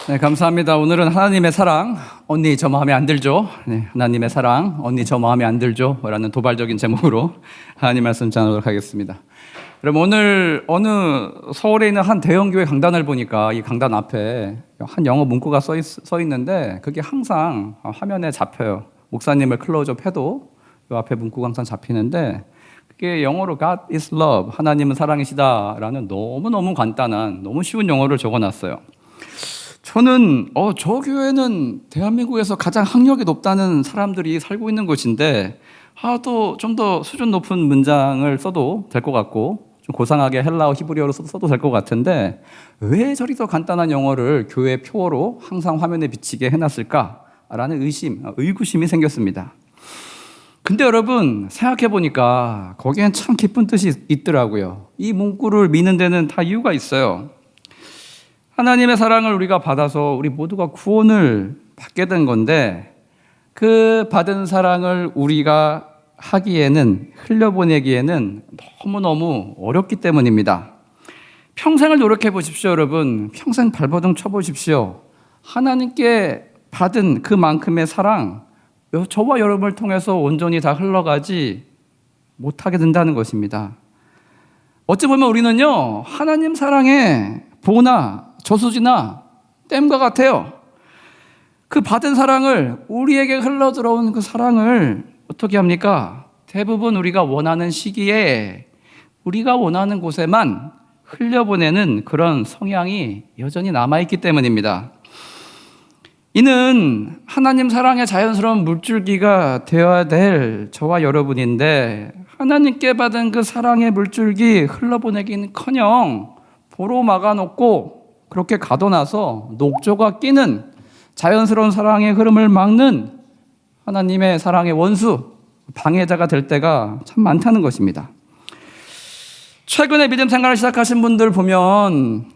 네, 감사합니다. 오늘은 하나님의 사랑, 언니 저 마음에 안 들죠? 네, 하나님의 사랑, 언니 저 마음에 안 들죠? 라는 도발적인 제목으로 하나님 말씀 전하도록 하겠습니다. 여러분, 오늘 어느 서울에 있는 한 대형교회 강단을 보니까 이 강단 앞에 한 영어 문구가 써 있는데 그게 항상 화면에 잡혀요. 목사님을 클로즈업 해도 이 앞에 문구가 항상 잡히는데 그게 영어로 God is love, 하나님은 사랑이시다 라는 너무너무 간단한, 너무 쉬운 영어를 적어놨어요. 저는 저 교회는 대한민국에서 가장 학력이 높다는 사람들이 살고 있는 곳인데 또 좀 더 수준 높은 문장을 써도 될 것 같고 좀 고상하게 헬라어 히브리어로 써도 될 것 같은데 왜 저리 더 간단한 영어를 교회 표어로 항상 화면에 비치게 해놨을까라는 의구심이 생겼습니다. 근데 여러분 생각해 보니까 거기엔 참 깊은 뜻이 있더라고요. 이 문구를 미는 데는 다 이유가 있어요. 하나님의 사랑을 우리가 받아서 우리 모두가 구원을 받게 된 건데 그 받은 사랑을 우리가 하기에는, 흘려보내기에는 너무너무 어렵기 때문입니다. 평생을 노력해 보십시오, 여러분. 평생 발버둥 쳐보십시오. 하나님께 받은 그만큼의 사랑, 저와 여러분을 통해서 온전히 다 흘러가지 못하게 된다는 것입니다. 어찌 보면 우리는요, 하나님 사랑에 보나 저수지나 댐과 같아요. 그 받은 사랑을, 우리에게 흘러들어온 그 사랑을 어떻게 합니까? 대부분 우리가 원하는 시기에 우리가 원하는 곳에만 흘려보내는 그런 성향이 여전히 남아있기 때문입니다. 이는 하나님 사랑의 자연스러운 물줄기가 되어야 될 저와 여러분인데 하나님께 받은 그 사랑의 물줄기 흘러보내기는커녕 보로 막아놓고 그렇게 가둬놔서 녹조가 끼는 자연스러운 사랑의 흐름을 막는 하나님의 사랑의 원수, 방해자가 될 때가 참 많다는 것입니다. 최근에 믿음 생활을 시작하신 분들 보면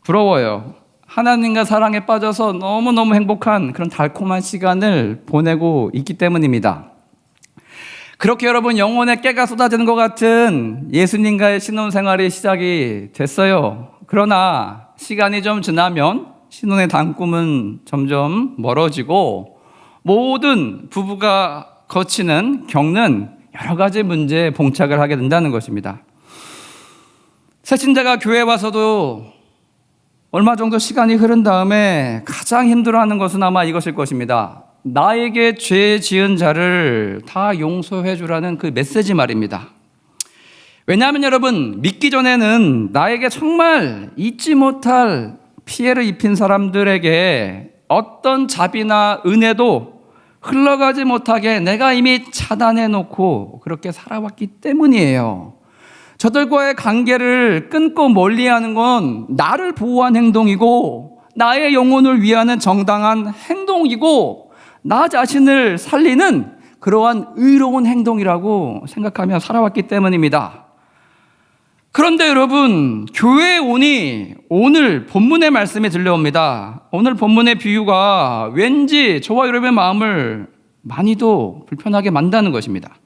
부러워요. 하나님과 사랑에 빠져서 너무너무 행복한 그런 달콤한 시간을 보내고 있기 때문입니다. 그렇게 여러분 영혼의 깨가 쏟아지는 것 같은 예수님과의 신혼생활이 시작이 됐어요. 그러나 시간이 좀 지나면 신혼의 단꿈은 점점 멀어지고 모든 부부가 겪는 여러 가지 문제에 봉착을 하게 된다는 것입니다. 새신자가 교회에 와서도 얼마 정도 시간이 흐른 다음에 가장 힘들어하는 것은 아마 이것일 것입니다. 나에게 죄 지은 자를 다 용서해 주라는 그 메시지 말입니다. 왜냐하면 여러분, 믿기 전에는 나에게 정말 잊지 못할 피해를 입힌 사람들에게 어떤 자비나 은혜도 흘러가지 못하게 내가 이미 차단해 놓고 그렇게 살아왔기 때문이에요. 저들과의 관계를 끊고 멀리하는 건 나를 보호한 행동이고 나의 영혼을 위하는 정당한 행동이고 나 자신을 살리는 그러한 의로운 행동이라고 생각하며 살아왔기 때문입니다. 그런데 여러분, 교회에 오니 오늘 본문의 말씀이 들려옵니다. 오늘 본문의 비유가 왠지 저와 여러분의 마음을 많이도 불편하게 만드는 것입니다.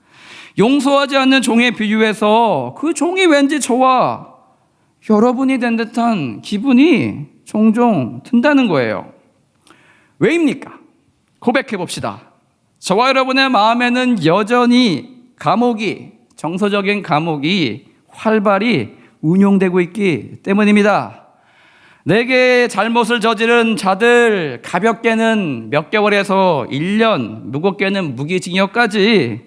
용서하지 않는 종의 비유에서 그 종이 왠지 저와 여러분이 된 듯한 기분이 종종 든다는 거예요. 왜입니까? 고백해 봅시다. 저와 여러분의 마음에는 여전히 정서적인 감옥이 활발히 운용되고 있기 때문입니다. 내게 잘못을 저지른 자들, 가볍게는 몇 개월에서 1년, 무겁게는 무기징역까지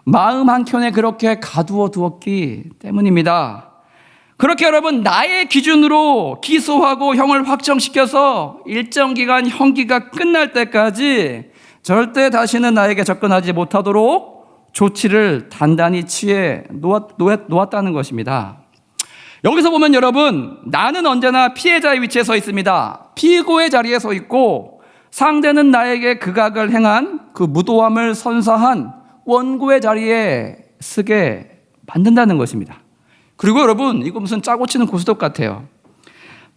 마음 한켠에 그렇게 가두어 두었기 때문입니다. 그렇게 여러분, 나의 기준으로 기소하고 형을 확정시켜서 일정 기간 형기가 끝날 때까지 절대 다시는 나에게 접근하지 못하도록 조치를 단단히 취해 놓았다는 것입니다. 여기서 보면 여러분, 나는 언제나 피해자의 위치에 서 있습니다. 피고의 자리에 서 있고 상대는 나에게 극악을 행한 그 무도함을 선사한 원고의 자리에 서게 만든다는 것입니다. 그리고 여러분, 이거 무슨 짜고 치는 고스톱 같아요.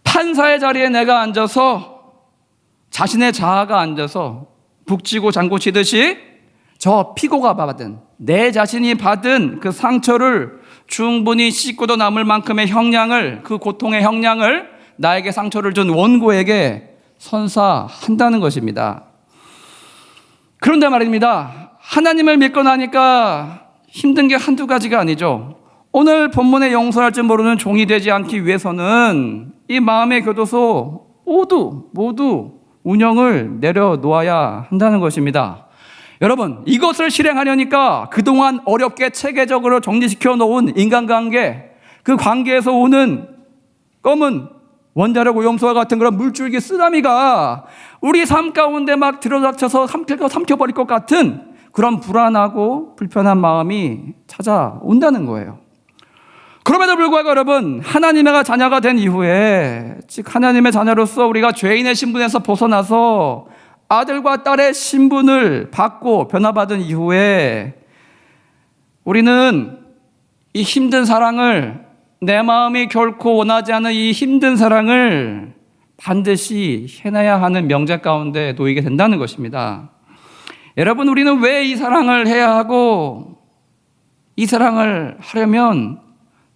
판사의 자리에 내가 앉아서 자신의 자아가 앉아서 북치고 장구치듯이 저 피고가 받은, 내 자신이 받은 그 상처를 충분히 씻고도 남을 만큼의 형량을, 그 고통의 형량을 나에게 상처를 준 원고에게 선사한다는 것입니다. 그런데 말입니다. 하나님을 믿고 나니까 힘든 게 한두 가지가 아니죠. 오늘 본문에 용서할 줄 모르는 종이 되지 않기 위해서는 이 마음의 교도소 모두 운영을 내려놓아야 한다는 것입니다. 여러분, 이것을 실행하려니까 그동안 어렵게 체계적으로 정리시켜 놓은 인간관계, 그 관계에서 오는 검은 원자력 오염수와 같은 그런 물줄기 쓰나미가 우리 삶 가운데 막 들어닥쳐서 삼켜버릴 것 같은 그런 불안하고 불편한 마음이 찾아온다는 거예요. 그럼에도 불구하고 여러분, 하나님의 자녀가 된 이후에, 즉 하나님의 자녀로서 우리가 죄인의 신분에서 벗어나서 아들과 딸의 신분을 받고 변화받은 이후에 우리는 이 힘든 사랑을, 내 마음이 결코 원하지 않은 이 힘든 사랑을 반드시 해내야 하는 명제 가운데 놓이게 된다는 것입니다. 여러분, 우리는 왜 이 사랑을 해야 하고, 이 사랑을 하려면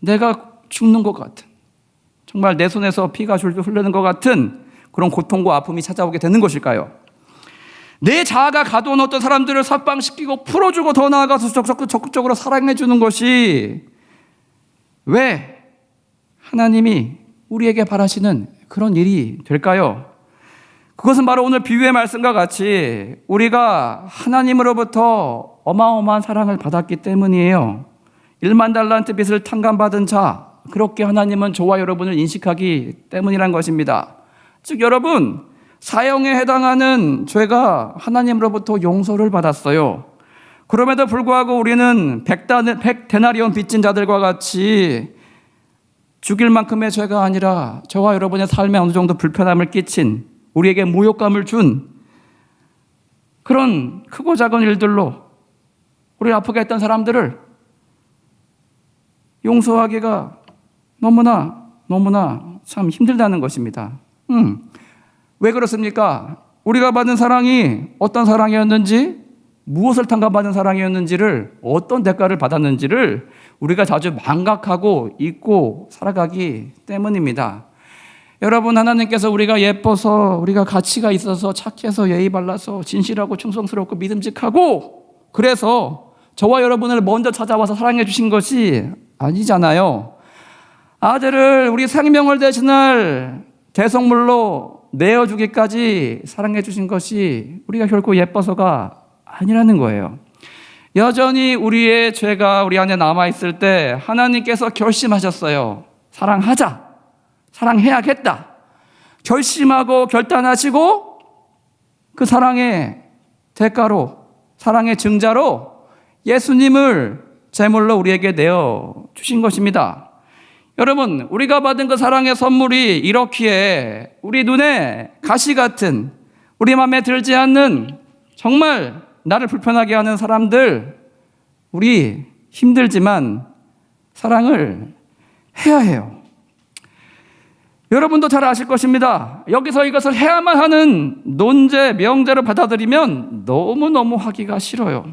내가 죽는 것 같은, 정말 내 손에서 피가 줄줄 흐르는 것 같은 그런 고통과 아픔이 찾아오게 되는 것일까요? 내 자아가 가둬온 어떤 사람들을 석방시키고 풀어주고 더 나아가서 적극적으로 사랑해주는 것이 왜 하나님이 우리에게 바라시는 그런 일이 될까요? 그것은 바로 오늘 비유의 말씀과 같이 우리가 하나님으로부터 어마어마한 사랑을 받았기 때문이에요. 1만 달란트 빚을 탕감받은 자, 그렇게 하나님은 저와 여러분을 인식하기 때문이란 것입니다. 즉 여러분, 사형에 해당하는 죄가 하나님으로부터 용서를 받았어요. 그럼에도 불구하고 우리는 100데나리온 빚진 자들과 같이 죽일 만큼의 죄가 아니라 저와 여러분의 삶에 어느 정도 불편함을 끼친, 우리에게 모욕감을 준 그런 크고 작은 일들로 우리를 아프게 했던 사람들을 용서하기가 너무나 참 힘들다는 것입니다. 왜 그렇습니까? 우리가 받은 사랑이 어떤 사랑이었는지, 무엇을 탕감받은 사랑이었는지를, 어떤 대가를 받았는지를 우리가 자주 망각하고 잊고 살아가기 때문입니다. 여러분, 하나님께서 우리가 예뻐서, 우리가 가치가 있어서, 착해서, 예의 발라서, 진실하고 충성스럽고 믿음직하고, 그래서 저와 여러분을 먼저 찾아와서 사랑해 주신 것이 아니잖아요. 아들을 우리 생명을 대신할 대성물로 내어주기까지 사랑해 주신 것이 우리가 결코 예뻐서가 아니라는 거예요. 여전히 우리의 죄가 우리 안에 남아있을 때 하나님께서 결심하셨어요. 사랑하자, 사랑해야겠다, 결심하고 결단하시고 그 사랑의 대가로, 사랑의 증자로 예수님을 제물로 우리에게 내어주신 것입니다. 여러분, 우리가 받은 그 사랑의 선물이 이렇기에 우리 눈에 가시 같은, 우리 마음에 들지 않는, 정말 나를 불편하게 하는 사람들, 우리 힘들지만 사랑을 해야 해요. 여러분도 잘 아실 것입니다. 여기서 이것을 해야만 하는 논제, 명제로 받아들이면 너무너무 하기가 싫어요.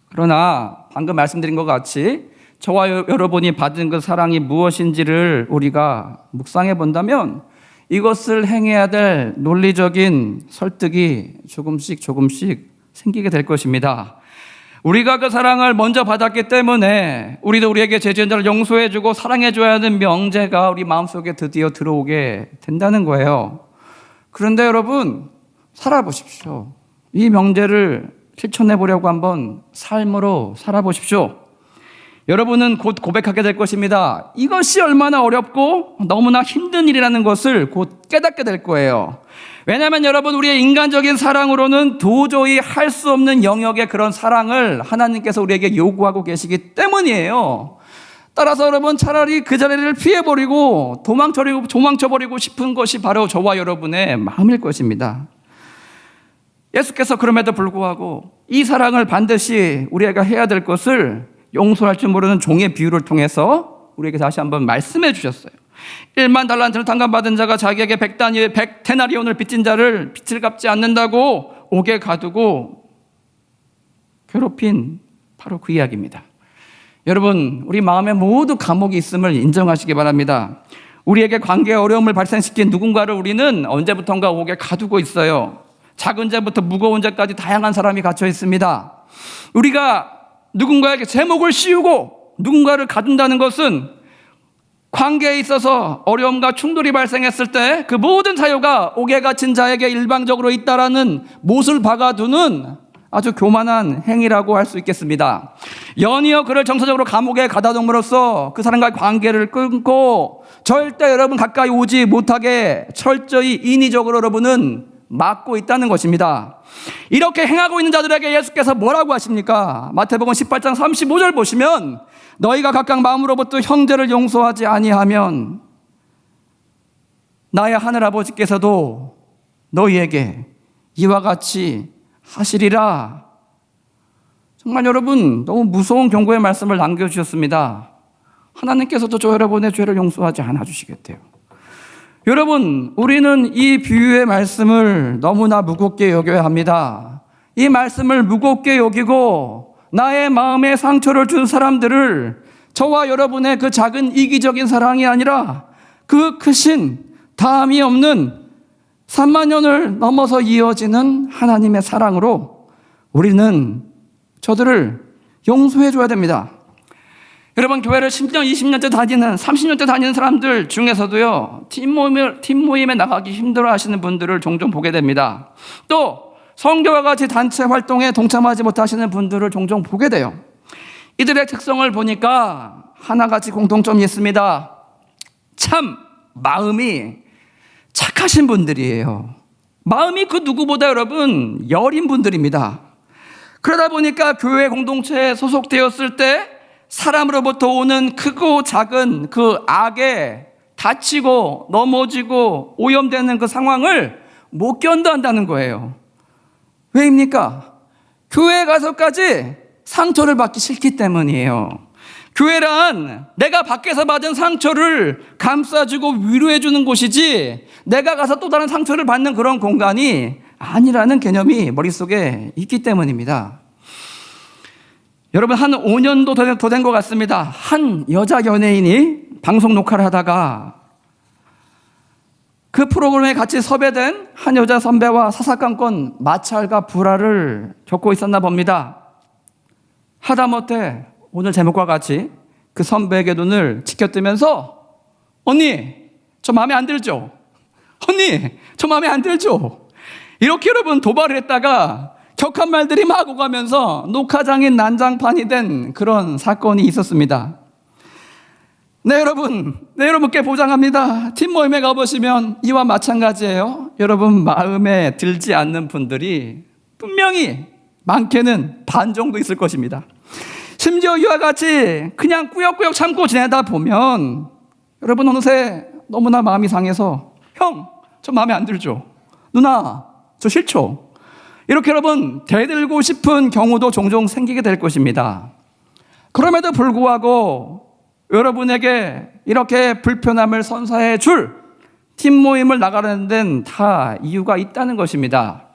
그러나 방금 말씀드린 것 같이 저와 여러분이 받은 그 사랑이 무엇인지를 우리가 묵상해 본다면 이것을 행해야 될 논리적인 설득이 조금씩 생기게 될 것입니다. 우리가 그 사랑을 먼저 받았기 때문에 우리도 우리에게 죄 지은 자를 용서해주고 사랑해줘야 하는 명제가 우리 마음속에 드디어 들어오게 된다는 거예요. 그런데 여러분, 살아보십시오. 이 명제를 실천해 보려고 한번 삶으로 살아보십시오. 여러분은 곧 고백하게 될 것입니다. 이것이 얼마나 어렵고 너무나 힘든 일이라는 것을 곧 깨닫게 될 거예요. 왜냐하면 여러분, 우리의 인간적인 사랑으로는 도저히 할 수 없는 영역의 그런 사랑을 하나님께서 우리에게 요구하고 계시기 때문이에요. 따라서 여러분, 차라리 그 자리를 피해버리고 도망쳐버리고 싶은 것이 바로 저와 여러분의 마음일 것입니다. 예수께서 그럼에도 불구하고 이 사랑을 반드시 우리가 해야 될 것을 용서할 줄 모르는 종의 비유를 통해서 우리에게 다시 한번 말씀해 주셨어요. 1만 달란트를 탕감받은 자가 자기에게 100데나리온을 빚진 자를 빚을 갚지 않는다고 옥에 가두고 괴롭힌 바로 그 이야기입니다. 여러분, 우리 마음에 모두 감옥이 있음을 인정하시기 바랍니다. 우리에게 관계에 어려움을 발생시킨 누군가를 우리는 언제부턴가 옥에 가두고 있어요. 작은 죄부터 무거운 죄까지 다양한 사람이 갇혀 있습니다. 우리가 누군가에게 제목을 씌우고 누군가를 가둔다는 것은 관계에 있어서 어려움과 충돌이 발생했을 때 그 모든 사유가 옥에 갇힌 자에게 일방적으로 있다라는 못을 박아두는 아주 교만한 행위라고 할 수 있겠습니다. 연이어 그를 정서적으로 감옥에 가다둠으로써 그 사람과의 관계를 끊고 절대 여러분 가까이 오지 못하게 철저히 인위적으로 여러분은 막고 있다는 것입니다. 이렇게 행하고 있는 자들에게 예수께서 뭐라고 하십니까? 마태복음 18장 35절 보시면 너희가 각각 마음으로부터 형제를 용서하지 아니하면 나의 하늘아버지께서도 너희에게 이와 같이 하시리라. 정말 여러분 너무 무서운 경고의 말씀을 남겨주셨습니다. 하나님께서도 저 여러분의 죄를 용서하지 않아 주시겠대요. 여러분, 우리는 이 비유의 말씀을 너무나 무겁게 여겨야 합니다. 이 말씀을 무겁게 여기고 나의 마음에 상처를 준 사람들을 저와 여러분의 그 작은 이기적인 사랑이 아니라 그 크신 다함이 없는 3만 년을 넘어서 이어지는 하나님의 사랑으로 우리는 저들을 용서해 줘야 됩니다. 여러분, 교회를 10년, 20년째 다니는, 30년째 다니는 사람들 중에서도요, 팀 모임에 나가기 힘들어 하시는 분들을 종종 보게 됩니다. 또 성교와 같이 단체 활동에 동참하지 못하시는 분들을 종종 보게 돼요. 이들의 특성을 보니까 하나같이 공통점이 있습니다. 참 마음이 착하신 분들이에요. 마음이 그 누구보다 여러분 여린 분들입니다. 그러다 보니까 교회 공동체에 소속되었을 때 사람으로부터 오는 크고 작은 그 악에 다치고 넘어지고 오염되는 그 상황을 못 견뎌한다는 거예요. 왜입니까? 교회에 가서까지 상처를 받기 싫기 때문이에요. 교회란 내가 밖에서 받은 상처를 감싸주고 위로해주는 곳이지 내가 가서 또 다른 상처를 받는 그런 공간이 아니라는 개념이 머릿속에 있기 때문입니다. 여러분, 한 5년도 더 된 것 같습니다. 한 여자 연예인이 방송 녹화를 하다가 그 프로그램에 같이 섭외된 한 여자 선배와 사사건건 마찰과 불화를 겪고 있었나 봅니다. 하다못해 오늘 제목과 같이 그 선배에게 눈을 치켜뜨면서 언니, 저 마음에 안 들죠? 언니, 저 마음에 안 들죠? 이렇게 여러분 도발을 했다가 격한 말들이 막 오가면서 녹화장이 난장판이 된 그런 사건이 있었습니다. 네, 여러분께 보장합니다. 팀 모임에 가보시면 이와 마찬가지예요. 여러분 마음에 들지 않는 분들이 분명히 많게는 반 정도 있을 것입니다. 심지어 이와 같이 그냥 꾸역꾸역 참고 지내다 보면 여러분 어느새 너무나 마음이 상해서 형, 저 마음에 안 들죠? 누나, 저 싫죠? 이렇게 여러분 대들고 싶은 경우도 종종 생기게 될 것입니다. 그럼에도 불구하고 여러분에게 이렇게 불편함을 선사해 줄 팀 모임을 나가는 데는 다 이유가 있다는 것입니다.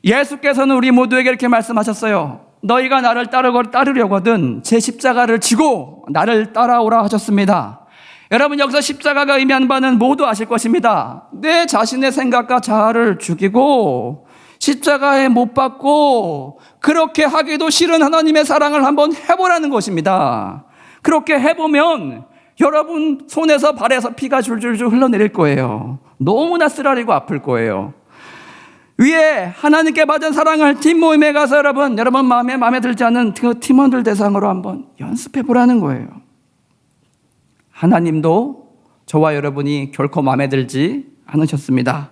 예수께서는 우리 모두에게 이렇게 말씀하셨어요. 너희가 나를 따르려거든 제 십자가를 지고 나를 따라오라 하셨습니다. 여러분, 여기서 십자가가 의미하는 바는 모두 아실 것입니다. 내 자신의 생각과 자아를 죽이고 십자가에 못 박고 그렇게 하기도 싫은 하나님의 사랑을 한번 해보라는 것입니다. 그렇게 해보면 여러분 손에서 발에서 피가 줄줄줄 흘러내릴 거예요. 너무나 쓰라리고 아플 거예요. 위에 하나님께 받은 사랑을 팀 모임에 가서 여러분 마음에 들지 않는 그 팀원들 대상으로 한번 연습해 보라는 거예요. 하나님도 저와 여러분이 결코 마음에 들지 않으셨습니다.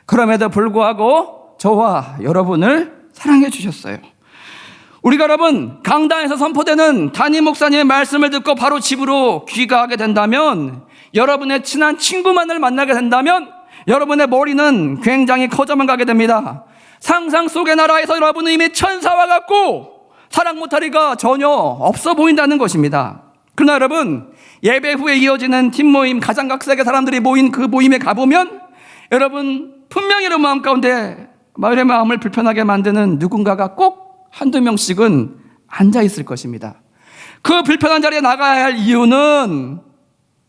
그럼에도 불구하고 저와 여러분을 사랑해 주셨어요. 우리가 여러분 강단에서 선포되는 담임 목사님의 말씀을 듣고 바로 집으로 귀가하게 된다면, 여러분의 친한 친구만을 만나게 된다면 여러분의 머리는 굉장히 커져만 가게 됩니다. 상상 속의 나라에서 여러분은 이미 천사와 같고 사랑 못하리가 전혀 없어 보인다는 것입니다. 그러나 여러분, 예배 후에 이어지는 팀 모임, 가장각색의 사람들이 모인 그 모임에 가보면 여러분 분명히 여러분 마음 가운데 마을의 마음을 불편하게 만드는 누군가가 꼭 한두 명씩은 앉아 있을 것입니다. 그 불편한 자리에 나가야 할 이유는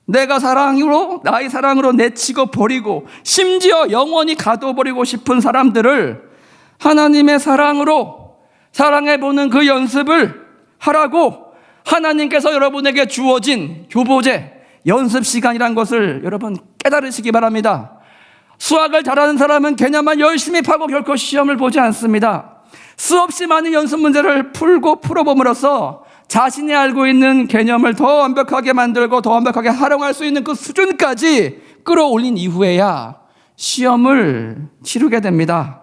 내가 사랑으로, 나의 사랑으로 내치고 버리고 심지어 영원히 가둬버리고 싶은 사람들을 하나님의 사랑으로 사랑해보는 그 연습을 하라고 하나님께서 여러분에게 주어진 교보제, 연습 시간이란 것을 여러분 깨달으시기 바랍니다. 수학을 잘하는 사람은 개념만 열심히 파고 결코 시험을 보지 않습니다. 수없이 많은 연습 문제를 풀어봄으로써 자신이 알고 있는 개념을 더 완벽하게 만들고 더 완벽하게 활용할 수 있는 그 수준까지 끌어올린 이후에야 시험을 치르게 됩니다.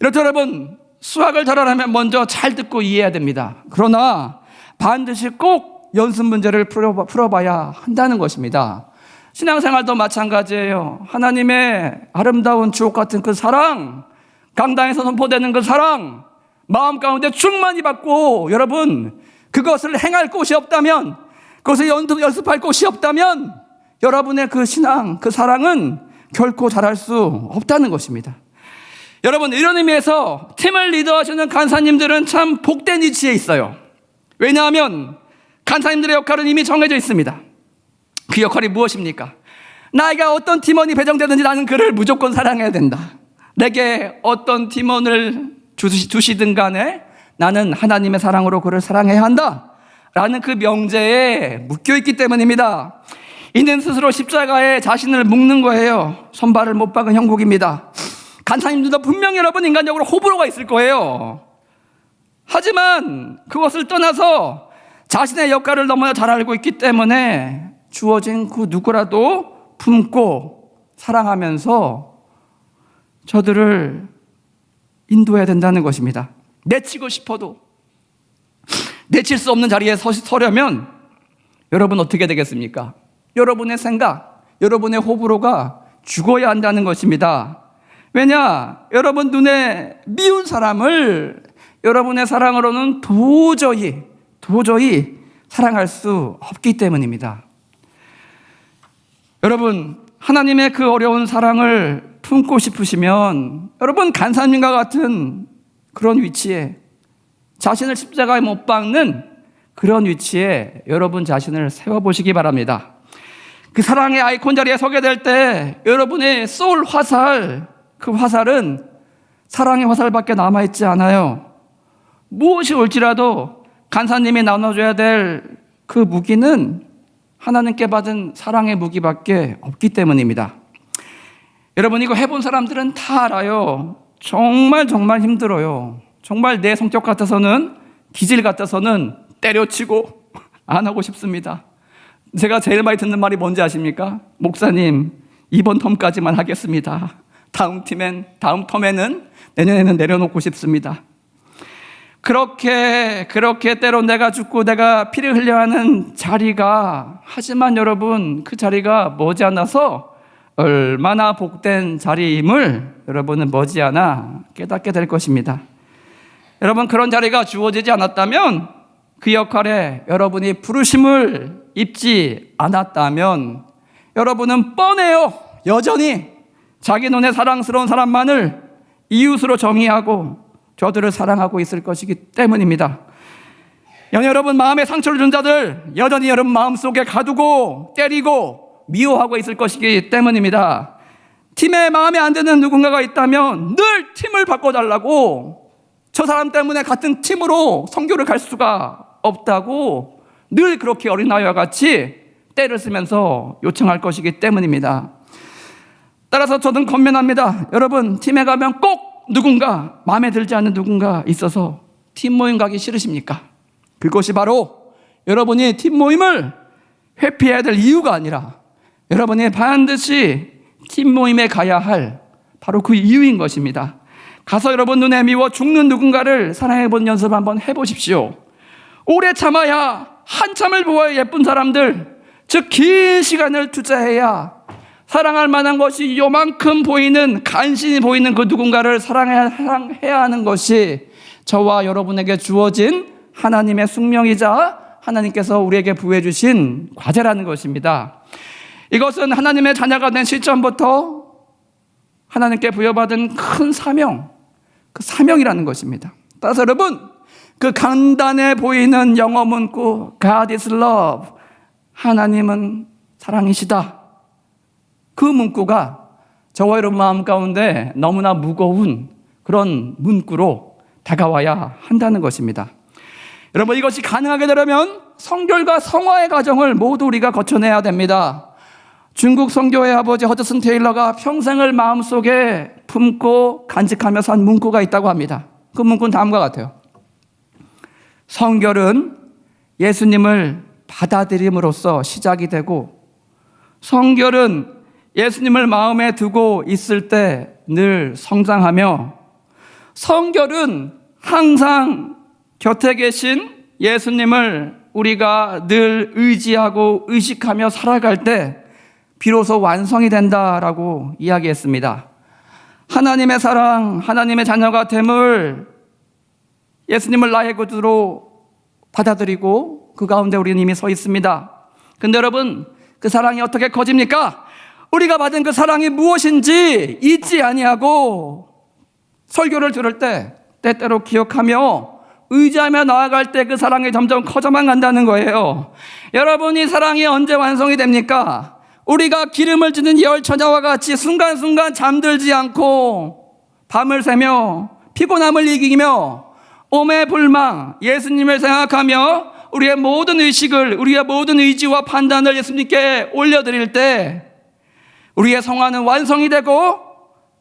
이렇게 여러분, 수학을 잘하려면 먼저 잘 듣고 이해해야 됩니다. 그러나 반드시 꼭 연습 문제를 풀어봐야 한다는 것입니다. 신앙생활도 마찬가지예요. 하나님의 아름다운 주옥 같은 그 사랑, 강당에서 선포되는 그 사랑, 마음 가운데 충만히 받고 여러분 그것을 행할 곳이 없다면, 그것을 연습할 곳이 없다면 여러분의 그 신앙, 그 사랑은 결코 자랄 수 없다는 것입니다. 여러분, 이런 의미에서 팀을 리더하시는 간사님들은 참 복된 위치에 있어요. 왜냐하면 간사님들의 역할은 이미 정해져 있습니다. 그 역할이 무엇입니까? 나에게 어떤 팀원이 배정되든지 나는 그를 무조건 사랑해야 된다. 내게 어떤 팀원을 주시든 간에 나는 하나님의 사랑으로 그를 사랑해야 한다 라는 그 명제에 묶여있기 때문입니다. 이는 스스로 십자가에 자신을 묶는 거예요. 손발을 못 박은 형국입니다. 간사님들도 분명히 여러분 인간적으로 호불호가 있을 거예요. 하지만 그것을 떠나서 자신의 역할을 너무나 잘 알고 있기 때문에 주어진 그 누구라도 품고 사랑하면서 저들을 인도해야 된다는 것입니다. 내치고 싶어도 내칠 수 없는 자리에 서려면 여러분 어떻게 되겠습니까? 여러분의 생각, 여러분의 호불호가 죽어야 한다는 것입니다. 왜냐? 여러분 눈에 미운 사람을 여러분의 사랑으로는 도저히 사랑할 수 없기 때문입니다. 여러분, 하나님의 그 어려운 사랑을 품고 싶으시면 여러분 간사님과 같은 그런 위치에, 자신을 십자가에 못 박는 그런 위치에 여러분 자신을 세워보시기 바랍니다. 그 사랑의 아이콘 자리에 서게 될 때 여러분의 소울 화살, 그 화살은 사랑의 화살밖에 남아있지 않아요. 무엇이 올지라도 간사님이 나눠줘야 될 그 무기는 하나님께 받은 사랑의 무기밖에 없기 때문입니다. 여러분, 이거 해본 사람들은 다 알아요. 정말 힘들어요. 정말 내 성격 같아서는, 기질 같아서는 때려치고 안 하고 싶습니다. 제가 제일 많이 듣는 말이 뭔지 아십니까? 목사님, 이번 텀까지만 하겠습니다. 다음 텀에는 내년에는 내려놓고 싶습니다. 그렇게 때로 내가 죽고 내가 피를 흘려야 하는 자리가, 하지만 여러분 그 자리가 머지않아서 얼마나 복된 자리임을 여러분은 머지않아 깨닫게 될 것입니다. 여러분, 그런 자리가 주어지지 않았다면, 그 역할에 여러분이 부르심을 입지 않았다면 여러분은 뻔해요. 여전히 자기 눈에 사랑스러운 사람만을 이웃으로 정의하고 저들을 사랑하고 있을 것이기 때문입니다. 여러분, 마음에 상처를 준 자들 여전히 여러분 마음속에 가두고 때리고 미워하고 있을 것이기 때문입니다. 팀에 마음에 안 드는 누군가가 있다면 늘 팀을 바꿔달라고, 저 사람 때문에 같은 팀으로 선교를 갈 수가 없다고 늘 그렇게 어린아이와 같이 때를 쓰면서 요청할 것이기 때문입니다. 따라서 저는 권면합니다. 여러분, 팀에 가면 꼭 누군가, 마음에 들지 않는 누군가 있어서 팀 모임 가기 싫으십니까? 그것이 바로 여러분이 팀 모임을 회피해야 될 이유가 아니라 여러분이 반드시 팀 모임에 가야 할 바로 그 이유인 것입니다. 가서 여러분 눈에 미워 죽는 누군가를 사랑해보는 연습 한번 해보십시오. 오래 참아야, 한참을 보아야 예쁜 사람들, 즉 긴 시간을 투자해야 사랑할 만한 것이 요만큼 보이는, 간신히 보이는 그 누군가를 사랑해야 하는 것이 저와 여러분에게 주어진 하나님의 숙명이자 하나님께서 우리에게 부여해 주신 과제라는 것입니다. 이것은 하나님의 자녀가 된 시점부터 하나님께 부여받은 큰 사명, 그 사명이라는 것입니다. 따라서 여러분, 그 간단해 보이는 영어 문구 God is love, 하나님은 사랑이시다. 그 문구가 저와 여러분 마음 가운데 너무나 무거운 그런 문구로 다가와야 한다는 것입니다. 여러분, 이것이 가능하게 되려면 성결과 성화의 과정을 모두 우리가 거쳐내야 됩니다. 중국 선교의 아버지 허드슨 테일러가 평생을 마음속에 품고 간직하며 산 문구가 있다고 합니다. 그 문구는 다음과 같아요. 성결은 예수님을 받아들임으로써 시작이 되고, 성결은 예수님을 마음에 두고 있을 때 늘 성장하며, 성결은 항상 곁에 계신 예수님을 우리가 늘 의지하고 의식하며 살아갈 때 비로소 완성이 된다라고 이야기했습니다. 하나님의 사랑, 하나님의 자녀가 됨을, 예수님을 나의 구주로 받아들이고 그 가운데 우리는 이미 서 있습니다. 근데 여러분, 그 사랑이 어떻게 커집니까? 우리가 받은 그 사랑이 무엇인지 잊지 아니하고 설교를 들을 때 때때로 기억하며 의지하며 나아갈 때 그 사랑이 점점 커져만 간다는 거예요. 여러분, 이 사랑이 언제 완성이 됩니까? 우리가 기름을 지는 열처녀와 같이 순간순간 잠들지 않고 밤을 새며 피곤함을 이기며 오매불망 예수님을 생각하며 우리의 모든 의식을, 우리의 모든 의지와 판단을 예수님께 올려드릴 때 우리의 성화는 완성이 되고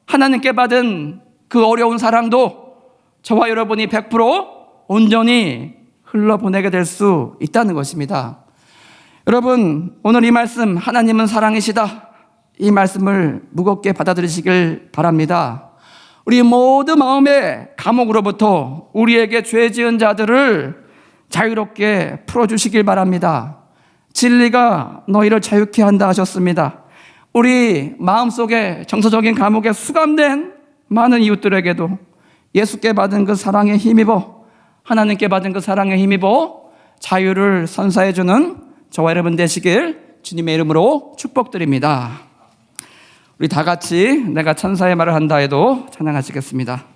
하나님께 받은 그 어려운 사랑도 저와 여러분이 100% 온전히 흘러보내게 될 수 있다는 것입니다. 여러분, 오늘 이 말씀, 하나님은 사랑이시다, 이 말씀을 무겁게 받아들이시길 바랍니다. 우리 모두 마음의 감옥으로부터 우리에게 죄 지은 자들을 자유롭게 풀어주시길 바랍니다. 진리가 너희를 자유케 한다 하셨습니다. 우리 마음속에 정서적인 감옥에 수감된 많은 이웃들에게도 예수께 받은 그 사랑에 힘입어, 하나님께 받은 그 사랑에 힘입어 자유를 선사해주는 저와 여러분 되시길 주님의 이름으로 축복드립니다. 우리 다 같이 내가 천사의 말을 한다 해도 찬양하시겠습니다.